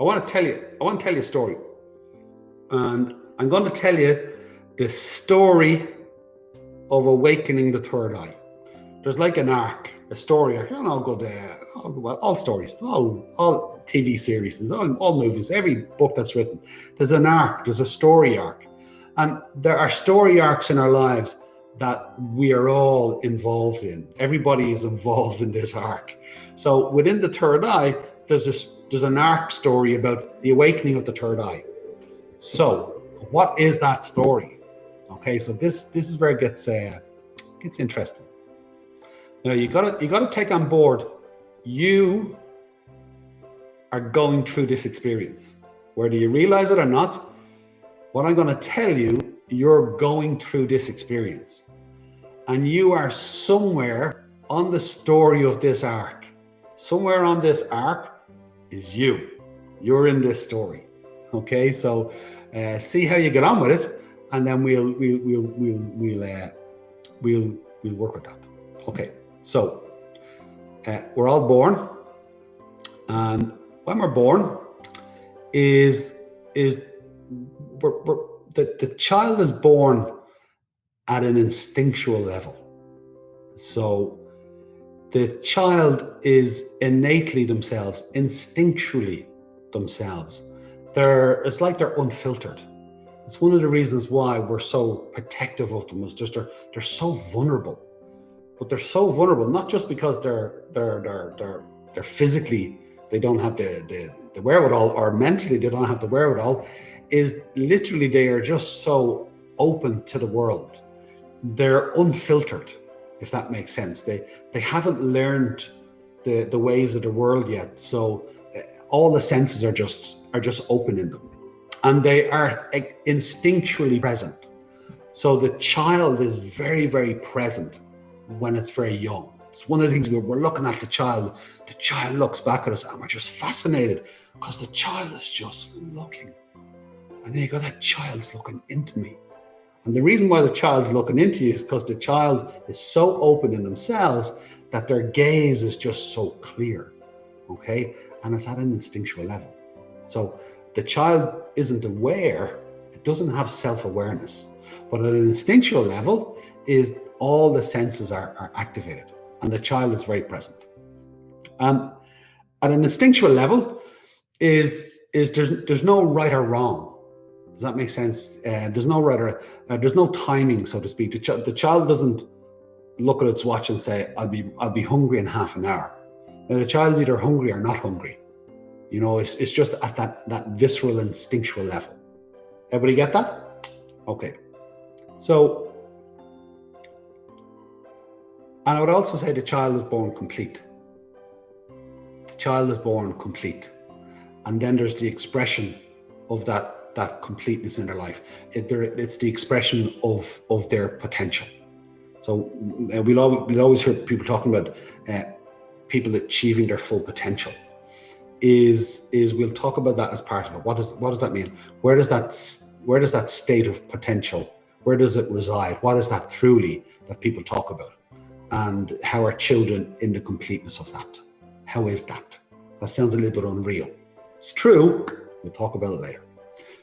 want to tell you a story. And I'm going to tell you the story of awakening the third eye. There's like an arc, a story arc. I don't know how good, all stories, all TV series, all movies, every book that's written. There's an arc, there's a story arc. And there are story arcs in our lives that we are all involved in. Everybody is involved in this arc. So within the third eye, there's an arc story about the awakening of the third eye. So what is that story? Okay, so this is where it gets interesting. Now you gotta take on board, you are going through this experience. Whether you realize it or not, what I'm gonna tell you, you're going through this experience. And you are somewhere on the story of this arc. Somewhere on this arc is you. You're in this story. Okay, so see how you get on with it, and then we'll work with that. Okay, so we're all born, and when we're born, the child is born at an instinctual level. So the child is innately themselves, instinctually themselves. It's like they're unfiltered. It's one of the reasons why we're so protective of them, is just they're so vulnerable. But they're so vulnerable not just because they're physically, they don't have the wherewithal, or mentally they don't have the wherewithal, is literally they are just so open to the world. They're unfiltered, if that makes sense. They haven't learned the ways of the world yet. So all the senses are just open in them, and they are instinctually present. So the child is very, very present when it's very young. It's one of the things we're looking at the child looks back at us and we're just fascinated because the child is just looking. And then you go, that child's looking into me. And the reason why the child's looking into you is because the child is so open in themselves that their gaze is just so clear. Okay? And it's at an instinctual level. So the child isn't aware, it doesn't have self-awareness. But at an instinctual level is all the senses are activated, and the child is very present. At an instinctual level is there's no right or wrong. Does that make sense? There's no right or there's no timing, so to speak. The child doesn't look at its watch and say, I'll be hungry in half an hour. Now, the child's either hungry or not hungry. You know, it's just at that visceral, instinctual level. Everybody get that? Okay. So, and I would also say the child is born complete. The child is born complete. And then there's the expression of that completeness in their life. It's the expression of their potential. So we'll always hear people talking about people achieving their full potential. We'll talk about that as part of it. What does that mean? Where does that state of potential, where does it reside? What is that truly that people talk about? And how are children in the completeness of that? How is that? That sounds a little bit unreal. It's true. We'll talk about it later.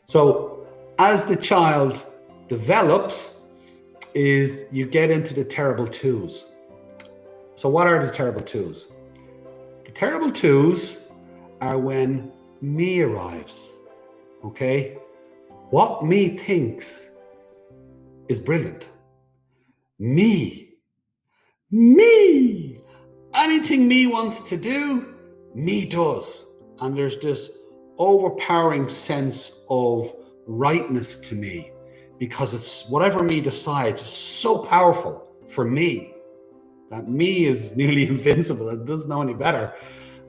So as the child develops, you get into the terrible twos. So what are the terrible twos? The terrible twos are when me arrives. Okay? What me thinks is brilliant. Me. Anything me wants to do, me does. And there's this overpowering sense of rightness to me, because it's whatever me decides is so powerful for me that me is nearly invincible. It doesn't know any better.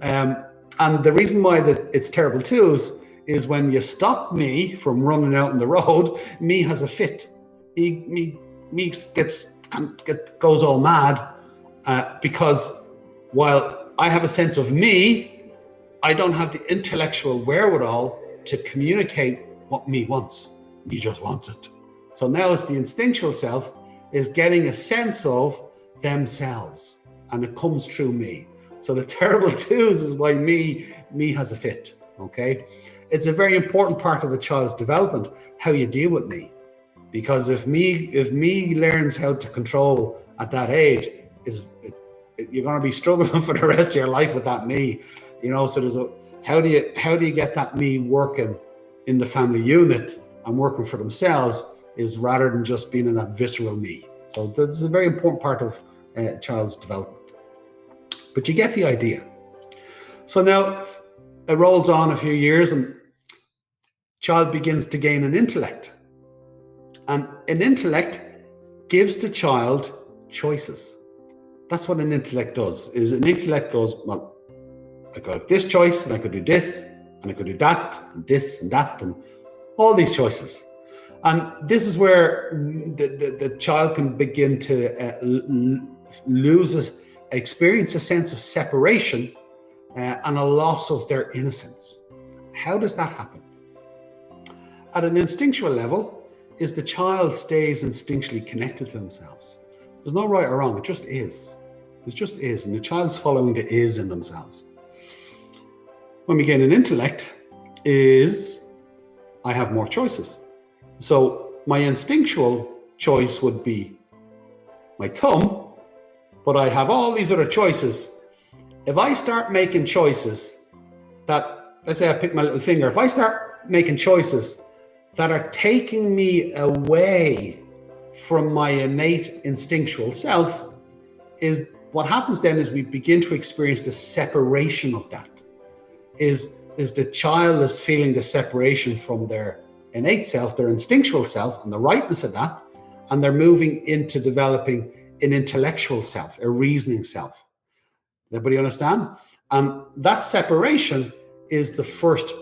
And the reason why it's terrible twos is when you stop me from running out on the road, me has a fit. Me goes all mad because while I have a sense of me, I don't have the intellectual wherewithal to communicate what me wants. Me just wants it. So now it's the instinctual self is getting a sense of themselves, and it comes through me. So the terrible twos is why me has a fit. Okay, it's a very important part of a child's development, how you deal with me. Because if me learns how to control at that age, you're going to be struggling for the rest of your life with that me. So there's how do you get that me working in the family unit and working for themselves, is rather than just being in that visceral me. So this is a very important part of a child's development. But you get the idea. So now it rolls on a few years and child begins to gain an intellect. And an intellect gives the child choices. That's what an intellect does, is an intellect goes, well, I got this choice and I could do this and I could do that and this and that and all these choices. And this is where the child can begin to experience a sense of separation and a loss of their innocence. How does that happen? At an instinctual level, is the child stays instinctually connected to themselves. There's no right or wrong, it just is. It just is, and the child's following the is in themselves. When we gain an intellect, is I have more choices. So my instinctual choice would be my thumb, but I have all these other choices. If I start making choices that, let's say I pick my little finger, if I start making choices that are taking me away from my innate instinctual self, is what happens then is we begin to experience the separation of that. Is the child is feeling the separation from their innate self, their instinctual self, and the rightness of that, and they're moving into developing an intellectual self, a reasoning self. Does everybody understand? And that separation is the first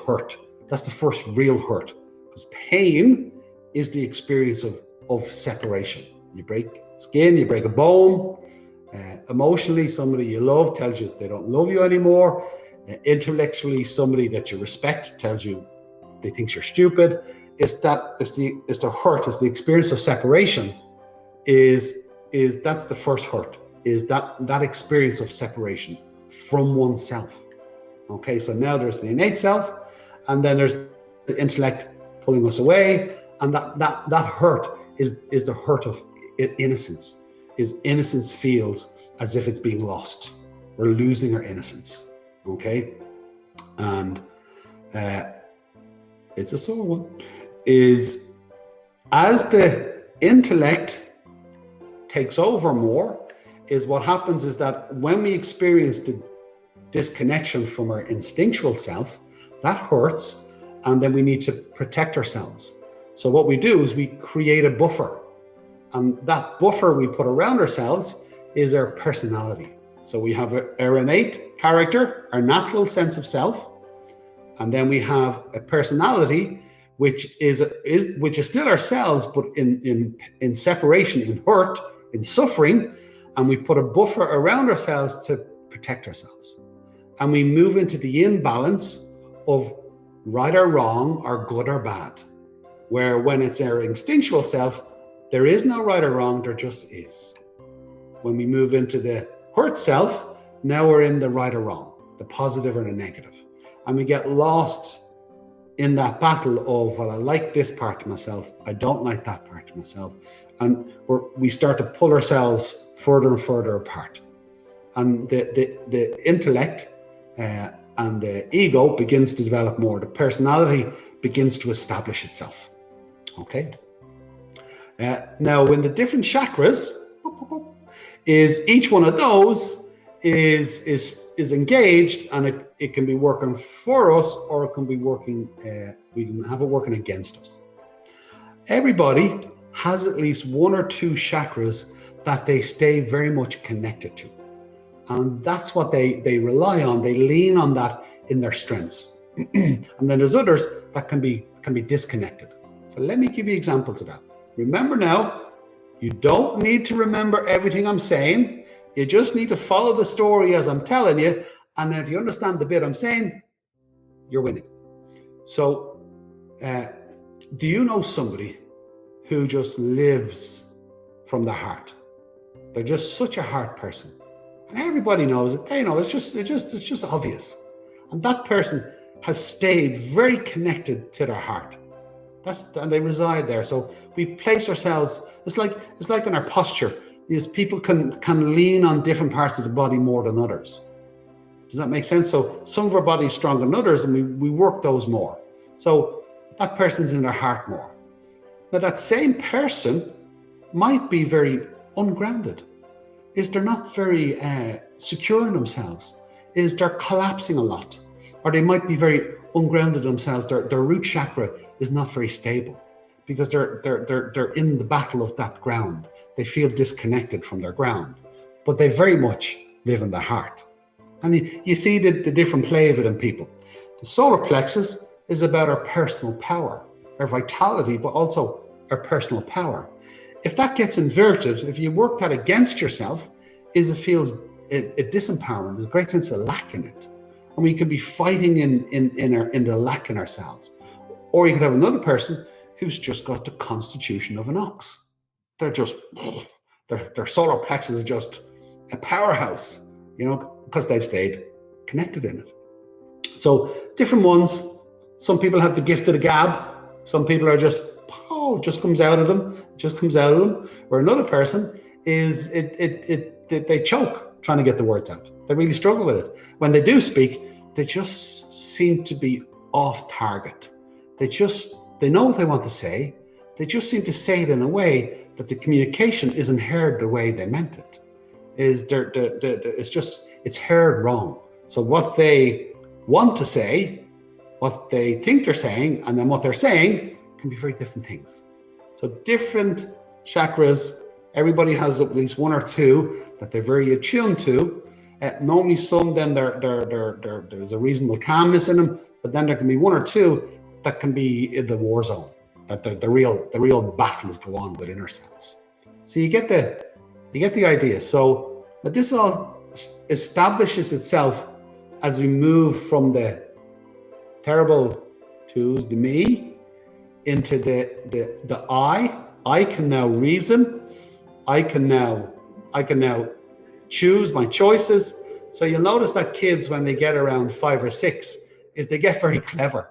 hurt. That's the first real hurt, because pain is the experience of separation. You break skin, you break a bone. Emotionally, somebody you love tells you they don't love you anymore. Intellectually, somebody that you respect tells you they think you're stupid. It's the hurt, it's the experience of separation. That's the first hurt. Is that experience of separation from oneself. Okay, so now there's the innate self, and then there's the intellect pulling us away, and that hurt is the hurt of innocence. Is innocence feels as if it's being lost. We're losing our innocence. Okay, and it's a sore one. Is as the intellect takes over more, is what happens is that when we experience the disconnection from our instinctual self, that hurts, and then we need to protect ourselves. So what we do is we create a buffer, and that buffer we put around ourselves is our personality. So we have our innate character, our natural sense of self, and then we have a personality which is still ourselves, but in separation, in hurt, in suffering, and we put a buffer around ourselves to protect ourselves. And we move into the imbalance of right or wrong, or good or bad, where when it's our instinctual self, there is no right or wrong, there just is. When we move into the hurt self, now we're in the right or wrong, the positive or the negative. And we get lost in that battle of, well, I like this part of myself, I don't like that part of myself. And we start to pull ourselves further and further apart. And the intellect and the ego begins to develop more. The personality begins to establish itself. Okay. Now, when the different chakras, is each one of those is engaged, and it can be working for us, or it can be working, we can have it working against us. Everybody has at least one or two chakras that they stay very much connected to. And that's what they rely on. They lean on that in their strengths. And then there's others that can be disconnected. So let me give you examples of that. Remember now, you don't need to remember everything I'm saying. You just need to follow the story as I'm telling you. And if you understand the bit I'm saying, you're winning. So, do you know somebody who just lives from the heart? They're just such a heart person. And everybody knows it. They know it's just obvious. And that person has stayed very connected to their heart. And they reside there. So we place ourselves, it's like in our posture, is people can lean on different parts of the body more than others. Does that make sense? So some of our body is stronger than others, and we work those more. So that person's in their heart more. Now that same person might be very ungrounded. Is they're not very secure in themselves. Is they're collapsing a lot. Or they might be very ungrounded themselves. Their root chakra is not very stable because they're in the battle of that ground. They feel disconnected from their ground, but they very much live in their heart. And you see the different play of it in people. The solar plexus is about our personal power, our vitality, but also our personal power. If that gets inverted, if you work that against yourself, it feels a disempowerment. There's a great sense of lack in it. And we could be fighting in the lack in ourselves. Or you could have another person who's just got the constitution of an ox. They're just, their solar plexus is just a powerhouse, because they've stayed connected in it. So different ones. Some people have the gift of the gab. Some people are just comes out of them. Where another person is, they choke trying to get the words out. They really struggle with it. When they do speak, they just seem to be off target. They know what they want to say. They just seem to say it in a way that the communication isn't heard the way they meant it. It's heard wrong. So what they want to say, what they think they're saying, and then what they're saying can be very different things. So different chakras, everybody has at least one or two that they're very attuned to. Normally some, then there's a reasonable calmness in them, but then there can be one or two that can be in the war zone, that the real battles go on within ourselves. So you get the idea. So that this all establishes itself as we move from the terrible twos, the me, into the I can now reason. I can now choose my choices. So you'll notice that kids, when they get around 5 or 6, is they get very clever.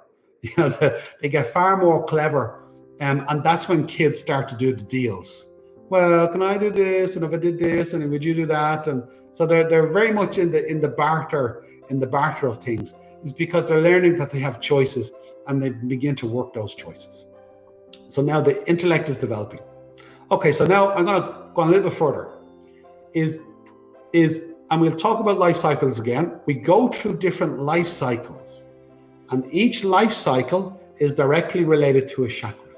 They get far more clever, and that's when kids start to do the deals. Well, can I do this? And if I did this, and would you do that? And so they're very much in the barter of things. It's because they're learning that they have choices, and they begin to work those choices. So now the intellect is developing. Okay, so now I'm going to go on a little bit further. And we'll talk about life cycles again. We go through different life cycles, and each life cycle is directly related to a chakra.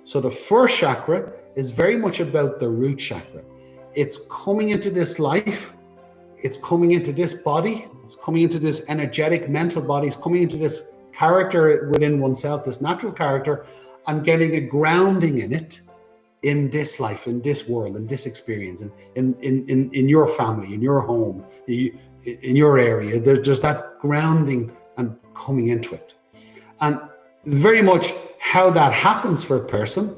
So the first chakra is very much about the root chakra. It's coming into this life, it's coming into this body, it's coming into this energetic mental body, it's coming into this character within oneself, this natural character, and getting a grounding in it, in this life, in this world, in this experience, in your family, in your home, in your area. There's just that grounding and coming into it. And very much how that happens for a person,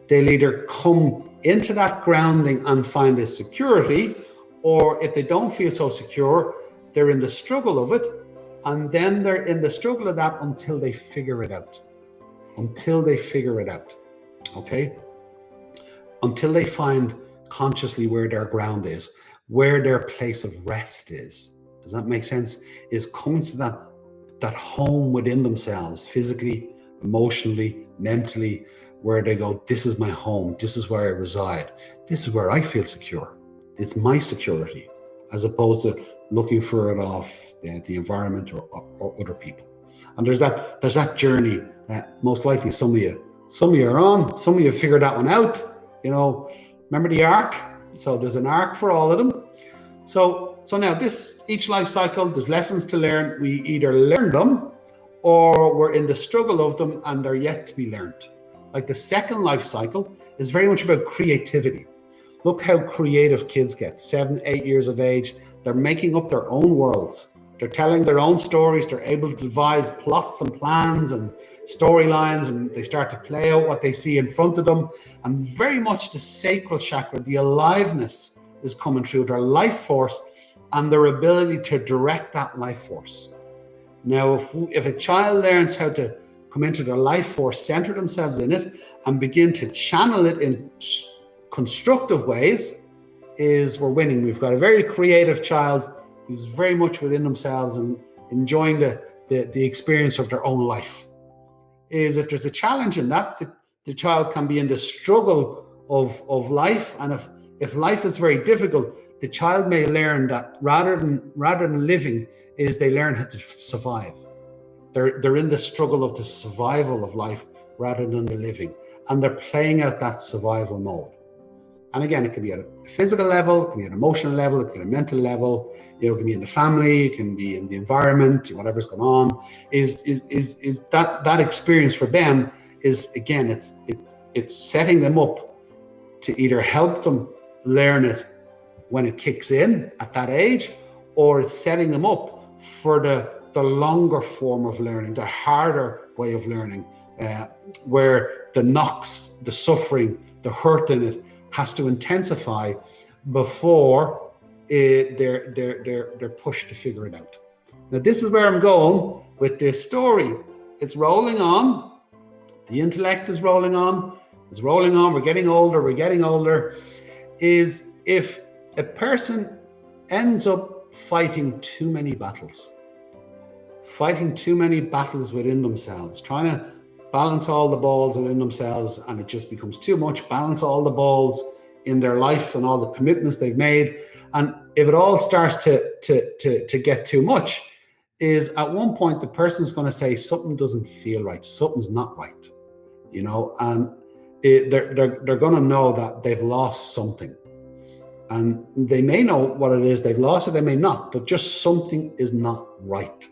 they'll either come into that grounding and find a security, or if they don't feel so secure, they're in the struggle of it, and then they're in the struggle of that until they figure it out. Okay? Until they find consciously where their ground is, where their place of rest is. Does that make sense? Is coming to that home within themselves, physically, emotionally, mentally, where they go, this is my home, this is where I reside, this is where I feel secure. It's my security, as opposed to looking for it off the environment or other people. And there's that journey that most likely some of you are on. Some of you figured that one out. Remember the arc? So there's an arc for all of them. So now each life cycle, there's lessons to learn. We either learn them or we're in the struggle of them and they're yet to be learned. Like the second life cycle is very much about creativity. Look how creative kids get, 7, 8 years of age. They're making up their own worlds. They're telling their own stories. They're able to devise plots and plans and storylines, and they start to play out what they see in front of them. And very much the sacral chakra, the aliveness is coming through, their life force and their ability to direct that life force. Now, if a child learns how to come into their life force, center themselves in it, and begin to channel it in constructive ways, we're winning. We've got a very creative child who's very much within themselves and enjoying the experience of their own life. If there's a challenge in that, the child can be in the struggle of life, and if life is very difficult, the child may learn that rather than living, they learn how to survive. They're in the struggle of the survival of life rather than the living, and they're playing out that survival mode. And again, it can be at a physical level, it can be at an emotional level, it can be at a mental level, it can be in the family, it can be in the environment, whatever's going on. Is that experience for them is, again, it's setting them up to either help them learn it when it kicks in at that age, or it's setting them up for the longer form of learning, the harder way of learning, where the knocks, the suffering, the hurt in it has to intensify before they're pushed to figure it out. Now, this is where I'm going with this story. It's rolling on. The intellect is rolling on. It's rolling on. We're getting older. Is if a person ends up fighting too many battles within themselves, trying to balance all the balls within themselves, and it just becomes too much, balance all the balls in their life and all the commitments they've made. And if it all starts to get too much, is at one point the person's going to say something doesn't feel right, something's not right, and they're going to know that they've lost something. And they may know what it is they've lost, or they may not, but just something is not right.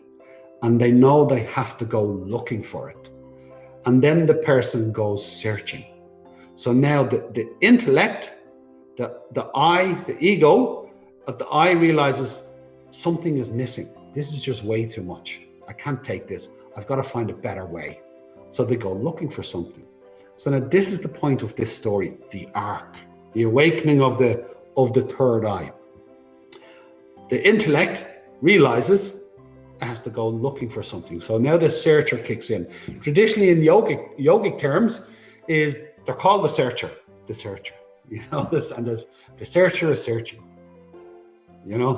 And they know they have to go looking for it. And then the person goes searching. So now the intellect, the I, the ego of the I realizes something is missing. This is just way too much. I can't take this. I've got to find a better way. So they go looking for something. So now this is the point of this story, the arc, the awakening of the third eye. The intellect realizes it has to go looking for something. So now the searcher kicks in. Traditionally in yogic terms, they're called the searcher. And the searcher is searching.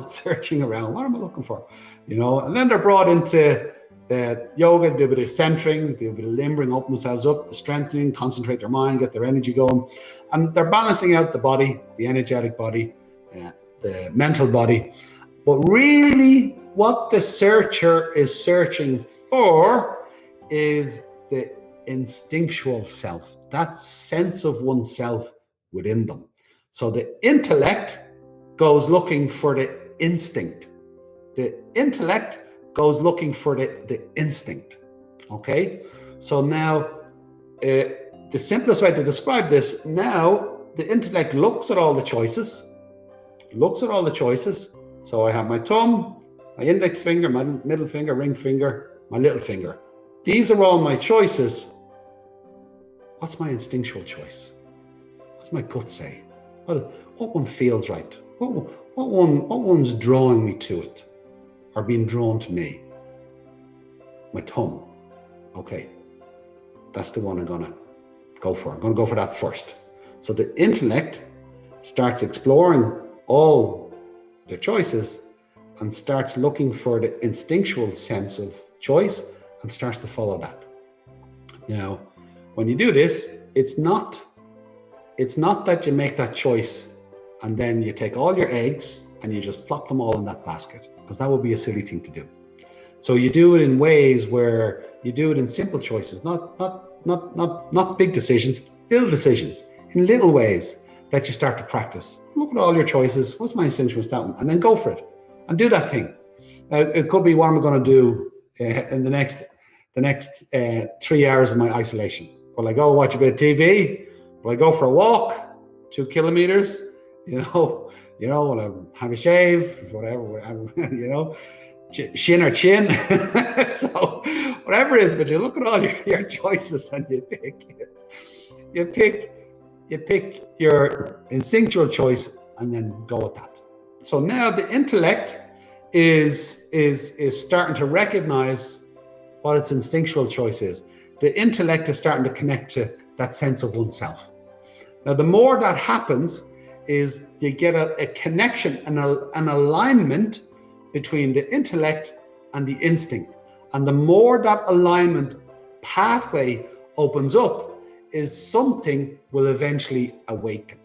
Searching around. What am I looking for? And then they're brought into the yoga, do a bit of centering, do a bit of limbering, open themselves up, the strengthening, concentrate their mind, get their energy going. And they're balancing out the body, the energetic body, the mental body. But really, what the searcher is searching for is the instinctual self, that sense of oneself within them. So the intellect goes looking for the instinct. The intellect goes looking for the instinct. Okay? So now, the simplest way to describe this, now the intellect looks at all the choices. So I have my thumb, my index finger, my middle finger, ring finger, my little finger. These are all my choices. What's my instinctual choice? What's my gut say? What one feels right? What one's drawing me to it, or being drawn to me? My thumb. Okay, that's the one I'm gonna go for. I'm gonna go for that first. So the intellect starts exploring all the choices and starts looking for the instinctual sense of choice and starts to follow that. Now, when you do this, it's not that you make that choice and then you take all your eggs and you just plop them all in that basket, because that would be a silly thing to do. So you do it in ways where you do it in simple choices, not big decisions, little decisions, in little ways that you start to practice. Look at all your choices. What's my instinctual that one? And then go for it and do that thing. It could be what I'm going to do in the next 3 hours of my isolation. Will I go watch a bit of TV? Will I go for a walk, 2 kilometers? Will I have a shave? Whatever, shin or chin. So whatever it is, but you look at all your choices and you pick your instinctual choice and then go with that. So now the intellect is starting to recognize what its instinctual choice is. The intellect is starting to connect to that sense of oneself. Now, the more that happens is you get a connection and an alignment between the intellect and the instinct. And the more that alignment pathway opens up, is something will eventually awaken.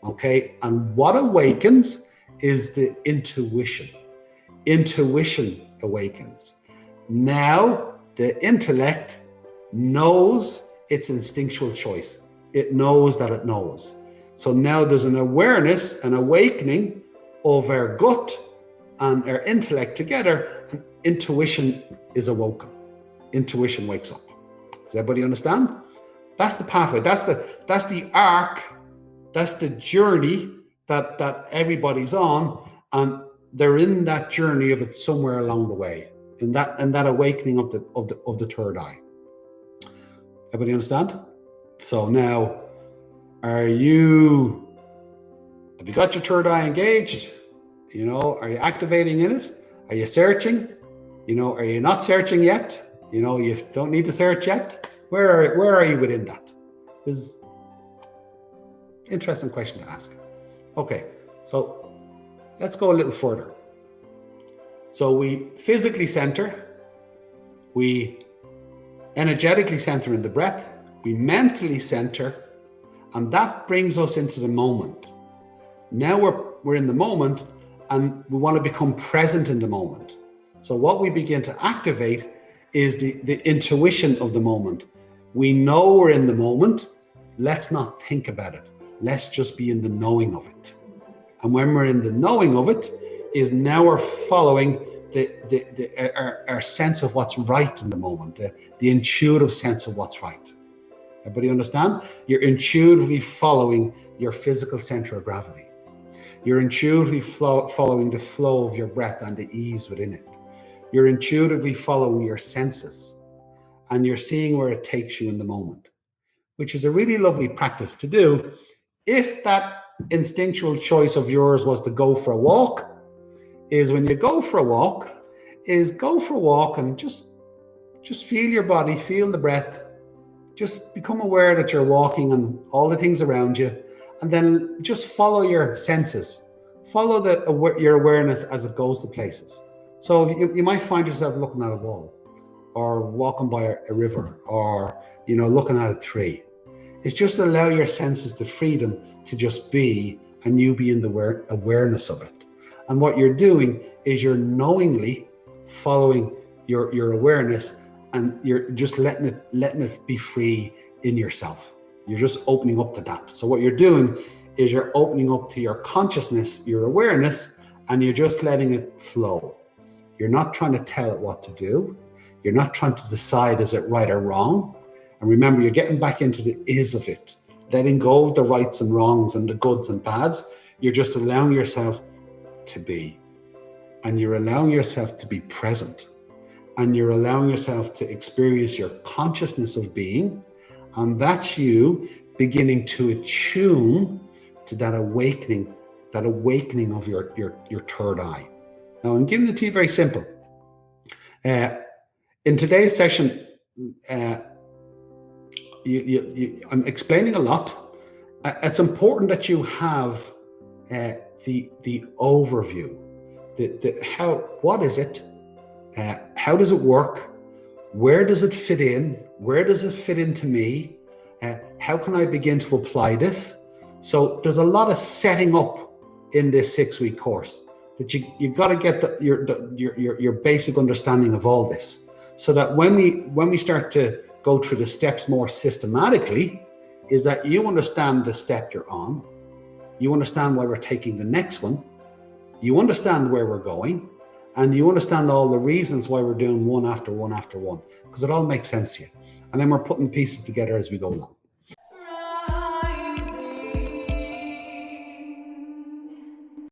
Okay, and what awakens is the intuition. Intuition awakens. Now the intellect knows its instinctual choice. It knows that it knows. So now there's an awareness, an awakening of our gut and our intellect together, and intuition is awoken. Intuition wakes up. Does everybody understand? That's the pathway. That's the arc. That's the journey that everybody's on, and they're in that journey of it somewhere along the way, in that awakening of the third eye. Everybody understand? So now, have you got your third eye engaged? You know, are you activating in it? Are you searching? You know, are you not searching yet? You know, you don't need to search yet. Where are you within that? Is interesting question to ask. Okay, so let's go a little further. So we physically center, we energetically center in the breath, we mentally center, and that brings us into the moment. Now we're in the moment, and we want to become present in the moment. So what we begin to activate is the intuition of the moment. We know we're in the moment. Let's not think about it. Let's just be in the knowing of it. And when we're in the knowing of it, is now we're following our sense of what's right in the moment, the intuitive sense of what's right. Everybody understand? You're intuitively following your physical center of gravity. You're intuitively following the flow of your breath and the ease within it. You're intuitively following your senses, and you're seeing where it takes you in the moment, which is a really lovely practice to do. If that instinctual choice of yours was to go for a walk, is when you go for a walk, and just feel your body, feel the breath, just become aware that you're walking and all the things around you, and then just follow your senses, follow your awareness as it goes to places. So you might find yourself looking at a wall, or walking by a river, or looking at a tree. It's just allow your senses the freedom to just be, and you be in the awareness of it. And what you're doing is you're knowingly following your awareness, and you're just letting it be free in yourself. You're just opening up to that. So what you're doing is you're opening up to your consciousness, your awareness, and you're just letting it flow. You're not trying to tell it what to do. You're not trying to decide, is it right or wrong? And remember, you're getting back into the is of it, letting go of the rights and wrongs and the goods and bads. You're just allowing yourself to be. And you're allowing yourself to be present. And you're allowing yourself to experience your consciousness of being. And that's you beginning to attune to that awakening of your third eye. Now, I'm giving it to you very simple. In today's session, I'm explaining a lot. It's important that you have the overview. What is it? How does it work? Where does it fit in? Where does it fit into me? How can I begin to apply this? So there's a lot of setting up in this 6-week course that you got to get your basic understanding of all this, so that when we start to go through the steps more systematically, is that you understand the step you're on, you understand why we're taking the next one, you understand where we're going, and you understand all the reasons why we're doing one after one after one, because it all makes sense to you. And then we're putting pieces together as we go along.